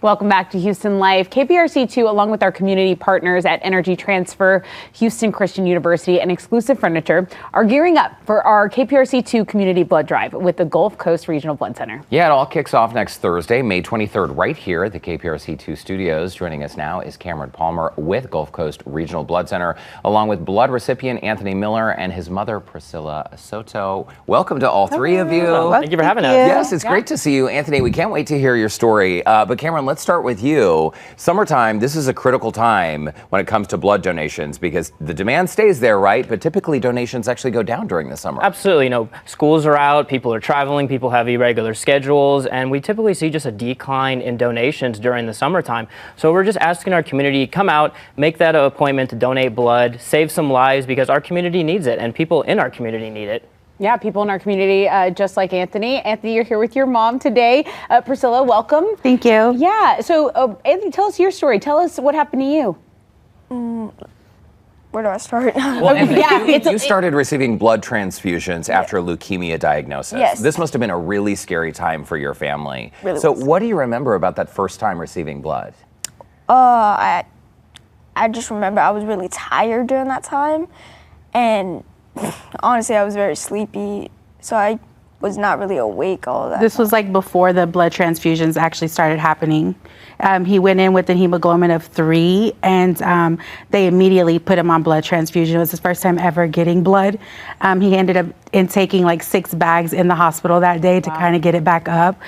Welcome back to Houston Life. KPRC2, along with our community partners at Energy Transfer, Houston Christian University, and Exclusive Furniture, are gearing up for our KPRC2 Community Blood Drive with the Gulf Coast Regional Blood Center. Yeah, it all kicks off next Thursday, May 23rd, right here at the KPRC2 studios. Joining us now is Cameron Palmer with Gulf Coast Regional Blood Center, along with blood recipient Anthony Miller and his mother, Priscilla Soto. Welcome to all three of you. Thank you for having us. Yes, it's great to see you. Anthony, we can't wait to hear your story. But Cameron, let's start with you. Summertime, this is a critical time when it comes to blood donations because the demand stays there, right? But typically donations actually go down during the summer. Absolutely. You know, schools are out, people are traveling, people have irregular schedules, and we typically see just a decline in donations during the summertime. So we're just asking our community, come out, make that appointment to donate blood, save some lives because our community needs it and people in our community need it. Yeah, people in our community, just like Anthony. Anthony, you're here with your mom today. Priscilla, welcome. Thank you. Yeah, so Anthony, tell us your story. Tell us what happened to you. Where do I start? Well, Anthony, you started receiving blood transfusions after a leukemia diagnosis. Yes. This must have been a really scary time for your family. Really so was. what do you remember about that first time receiving blood? I just remember I was really tired during that time, and honestly, I was very sleepy, so I was not really awake all of that. This was like before the blood transfusions actually started happening. He went in with a hemoglobin of 3, and they immediately put him on blood transfusion. It was his first time ever getting blood. He ended up taking like 6 bags in the hospital that day to kind of get it back up.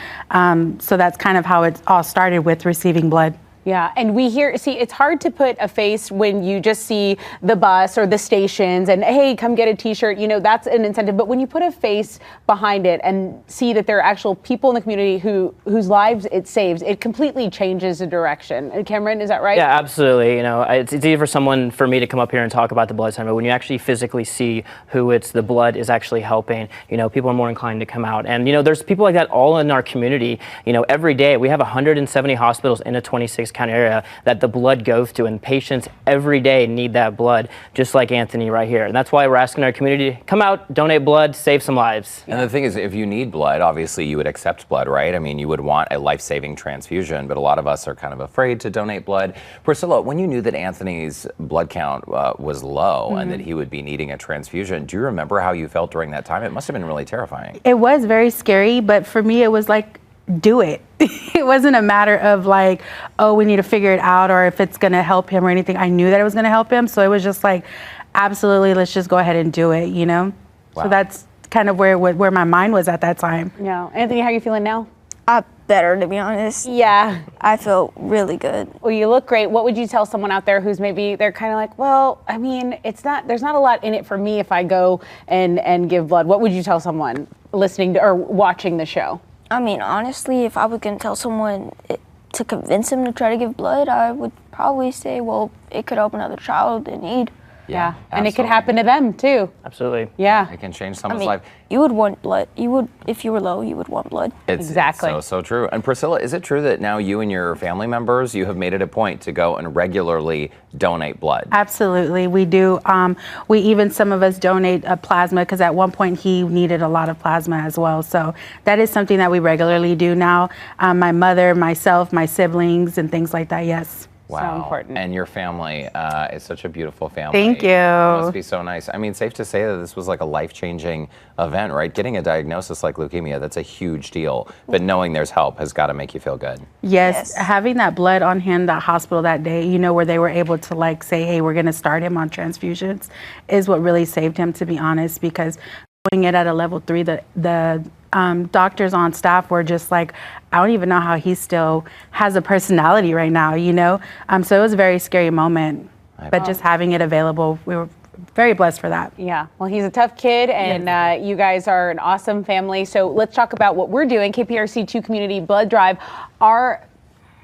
So that's kind of how it all started with receiving blood. Yeah, and it's hard to put a face when you just see the bus or the stations and, hey, come get a t-shirt, you know, that's an incentive. But when you put a face behind it and see that there are actual people in the community whose lives it saves, it completely changes the direction. And Cameron, is that right? Yeah, absolutely. You know, it's easy for me to come up here and talk about the blood center, but when you actually physically see who the blood is actually helping, you know, people are more inclined to come out. And, you know, there's people like that all in our community. You know, every day we have 170 hospitals in a 26 county area that the blood goes to, and patients every day need that blood, just like Anthony right here. And that's why we're asking our community, come out, donate blood, save some lives. And the thing is, if you need blood, obviously you would accept blood, right? I mean, you would want a life-saving transfusion, but a lot of us are kind of afraid to donate blood. Priscilla, when you knew that Anthony's blood count was low and that he would be needing a transfusion, do you remember how you felt during that time? It must have been really terrifying. It was very scary, but for me, it was like, do it. It wasn't a matter of like, oh, we need to figure it out or if it's going to help him or anything. I knew that it was going to help him. So it was just like, absolutely, let's just go ahead and do it, you know? Wow. So that's kind of where my mind was at that time. Yeah. Anthony, how are you feeling now? Better, to be honest. Yeah. I feel really good. Well, you look great. What would you tell someone out there who's maybe they're kind of like, well, I mean, there's not a lot in it for me if I go and give blood. What would you tell someone listening to or watching the show? I mean, honestly, if I was going to tell someone to convince them to try to give blood, I would probably say, well, it could help another child in need. Yeah. And it could happen to them too. Absolutely. Yeah. It can change someone's life. You would want blood. If you were low, you would want blood. Exactly. It's so true. And Priscilla, is it true that now you and your family members, you have made it a point to go and regularly donate blood? Absolutely, we do. Some of us donate plasma because at one point he needed a lot of plasma as well. So that is something that we regularly do now. My mother, myself, my siblings, and things like that. Yes. Wow. So important. And your family is such a beautiful family. Thank you. It must be so nice. I mean, safe to say that this was like a life-changing event, right? Getting a diagnosis like leukemia, that's a huge deal. But knowing there's help has got to make you feel good. Yes, having that blood on hand at hospital that day, you know, where they were able to like say, hey, we're going to start him on transfusions is what really saved him, to be honest, because doing it at a level 3, the doctors on staff were just like, I don't even know how he still has a personality right now, you know? So it was a very scary moment, but just having it available, we were very blessed for that. Yeah, well, he's a tough kid, and you guys are an awesome family. So let's talk about what we're doing, KPRC2 Community Blood Drive. Our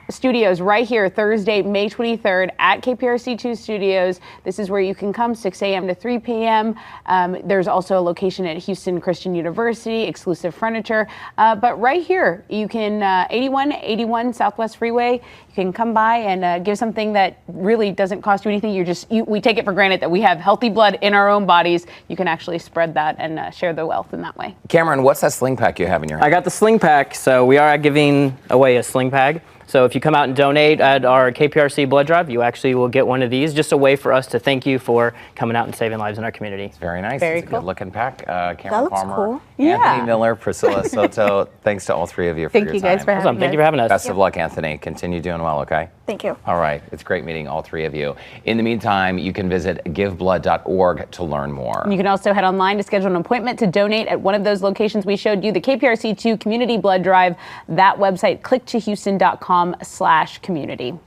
studios right here, Thursday, May 23rd at KPRC2 Studios. This is where you can come 6 a.m. to 3 p.m. There's also a location at Houston Christian University, Exclusive Furniture. But right here, you can 8181 Southwest Freeway. You can come by and give something that really doesn't cost you anything. We take it for granted that we have healthy blood in our own bodies. You can actually spread that and share the wealth in that way. Cameron, what's that sling pack you have in your hand? I got the sling pack, so we are giving away a sling pack. So if you come out and donate at our KPRC blood drive, you actually will get one of these. Just a way for us to thank you for coming out and saving lives in our community. Very nice. Very It's a cool. good looking pack. That Cameron looks Palmer, cool. Yeah. Anthony Miller, Priscilla Soto. Thanks to all three of you for Thank your you guys for time. having Awesome. Thank us. you for having us. Best of luck, Anthony. Continue doing well, okay? Thank you. All right. It's great meeting all three of you. In the meantime, you can visit giveblood.org to learn more. You can also head online to schedule an appointment to donate at one of those locations we showed you, the KPRC2 Community Blood Drive. That website, clicktohouston.com/community.